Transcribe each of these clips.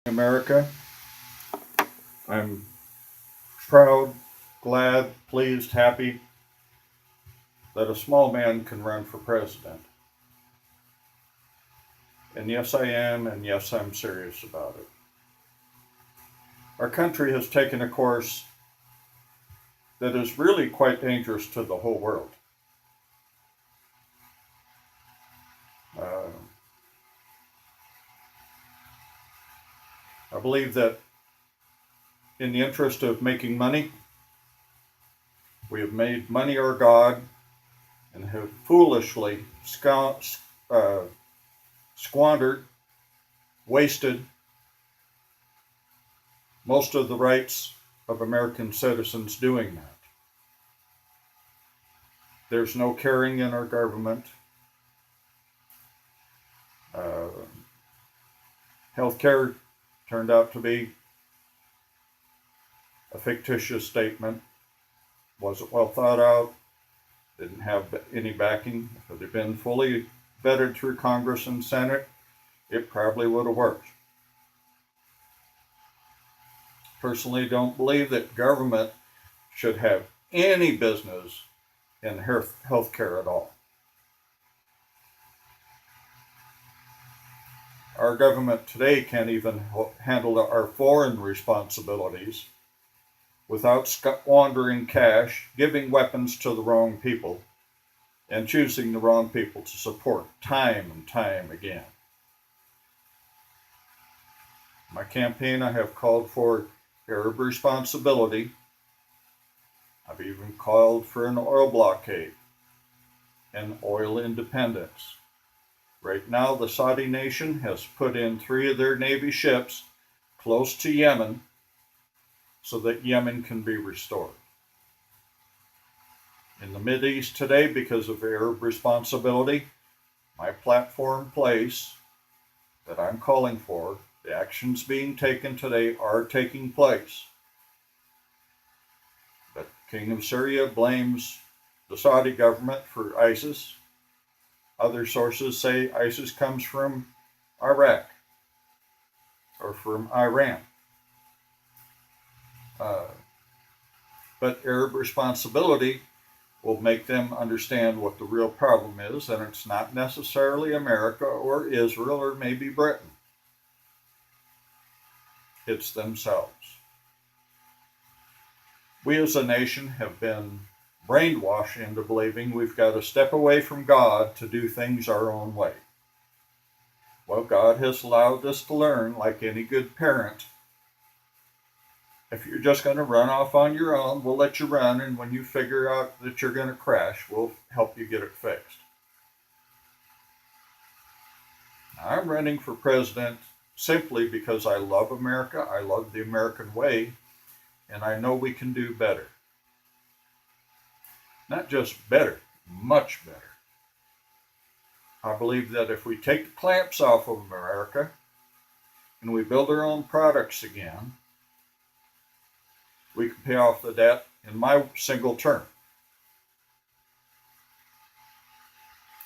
America. I'm proud, glad, pleased, happy that a small man can run for president. And yes, I am, and yes, I'm serious about it. Our country has taken a course that is really quite dangerous to the whole world. Uh, I believe that in the interest of making money, we have made money our God and have foolishly uh, squandered, wasted most of the rights of American citizens doing that. There's no caring in our government. Uh, Healthcare turned out to be a fictitious statement, wasn't well thought out, didn't have any backing. If it had been fully vetted through Congress and Senate, it probably would have worked. Personally, don't believe that government should have any business in health care at all. Our government today can't even handle our foreign responsibilities without squandering cash, giving weapons to the wrong people, and choosing the wrong people to support time and time again. In my campaign, I have called for Arab responsibility. I've even called for an oil blockade and oil independence. Right now, the Saudi nation has put in 3 of their Navy ships close to Yemen so that Yemen can be restored. In the Mideast today, because of Arab responsibility, my platform place that I'm calling for, the actions being taken today are taking place. But King of Syria blames the Saudi government for ISIS. Other sources say ISIS comes from Iraq or from Iran. Uh, but Arab responsibility will make them understand what the real problem is, and it's not necessarily America or Israel or maybe Britain. It's themselves. We as a nation have been brainwashed into believing we've got to step away from God to do things our own way. Well, God has allowed us to learn, like any good parent. If you're just going to run off on your own, we'll let you run, and when you figure out that you're going to crash, we'll help you get it fixed. I'm running for president simply because I love America, I love the American way, and I know we can do better. Not just better, much better. I believe that if we take the clamps off of America and we build our own products again, we can pay off the debt in my single term.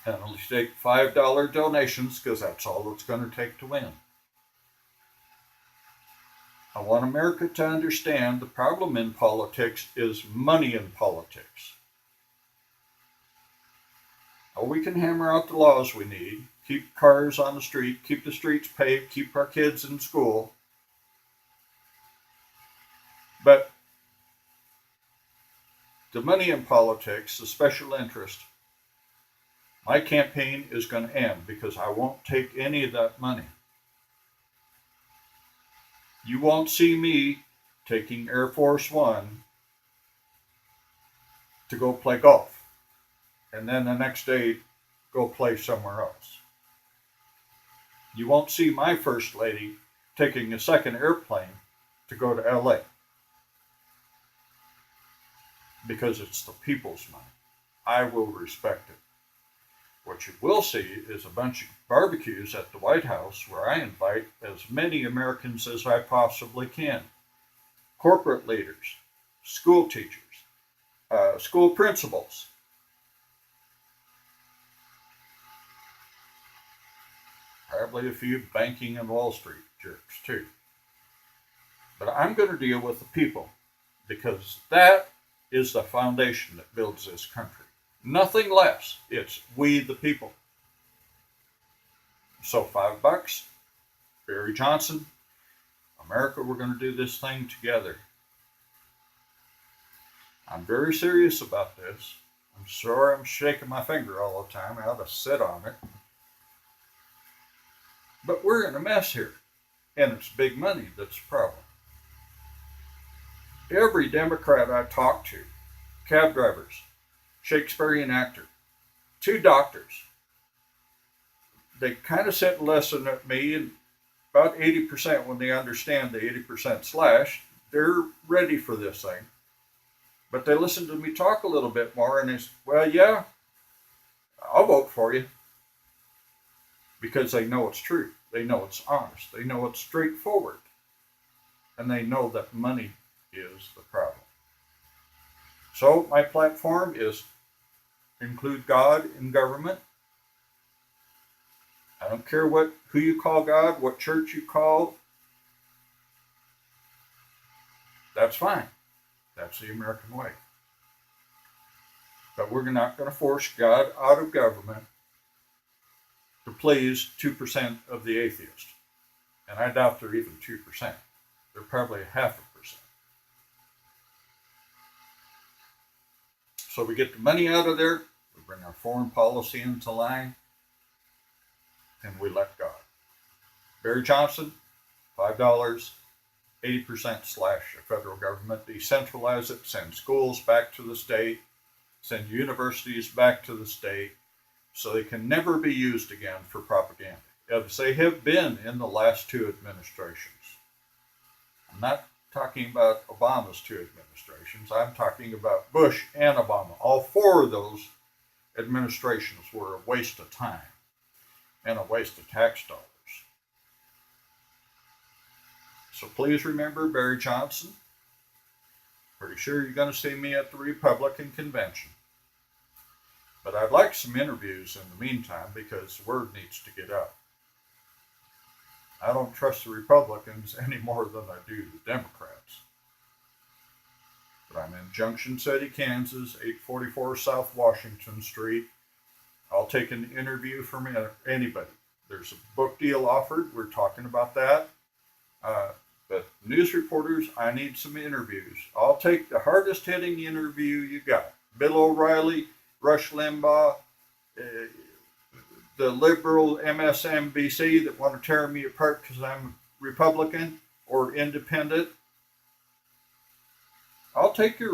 And it'll take $5 donations because that's all it's going to take to win. I want America to understand the problem in politics is money in politics. Oh, we can hammer out the laws we need, keep cars on the street, keep the streets paved, keep our kids in school. But the money in politics, the special interest, my campaign is going to end because I won't take any of that money. You won't see me taking Air Force One to go play golf and then the next day go play somewhere else. You won't see my First Lady taking a second airplane to go to LA because it's the people's money. I will respect it. What you will see is a bunch of barbecues at the White House where I invite as many Americans as I possibly can. Corporate leaders, school teachers, school principals. Probably a few banking and Wall Street jerks too. But I'm going to deal with the people because that is the foundation that builds this country. Nothing less. It's we the people. So $5, Barry Johnson, America, we're going to do this thing together. I'm very serious about this. I'm sorry I'm shaking my finger all the time. I ought to sit on it. But we're in a mess here. And it's big money that's the problem. Every Democrat I talk to, cab drivers, Shakespearean actor, 2 doctors, they kind of sit and listen at me, and about 80%, when they understand the 80% slash, they're ready for this thing. But they listen to me talk a little bit more, and they say, well, yeah, I'll vote for you. Because they know it's true. They know it's honest. They know it's straightforward. And they know that money is the problem. So my platform is include God in government. I don't care who you call God, what church you call. That's fine. That's the American way. But we're not going to force God out of government to please 2% of the atheists. And I doubt they're even 2%. They're probably 0.5%. So we get the money out of there, we bring our foreign policy into line, and we let God. Barry Johnson, $5, 80% slash the federal government, decentralize it, send schools back to the state, send universities back to the state, so they can never be used again for propaganda, as they have been in the last 2 administrations. I'm not talking about Obama's 2 administrations. I'm talking about Bush and Obama. All 4 of those administrations were a waste of time and a waste of tax dollars. So please remember Barry Johnson. Pretty sure you're going to see me at the Republican convention. But I'd like some interviews in the meantime because the word needs to get out. I don't trust the Republicans any more than I do the Democrats. But I'm in Junction City, Kansas, 844 South Washington Street. I'll take an interview from anybody. There's a book deal offered. We're talking about that. But news reporters, I need some interviews. I'll take the hardest hitting interview you got. Bill O'Reilly, Rush Limbaugh, the liberal MSNBC that want to tear me apart because I'm Republican or independent. I'll take your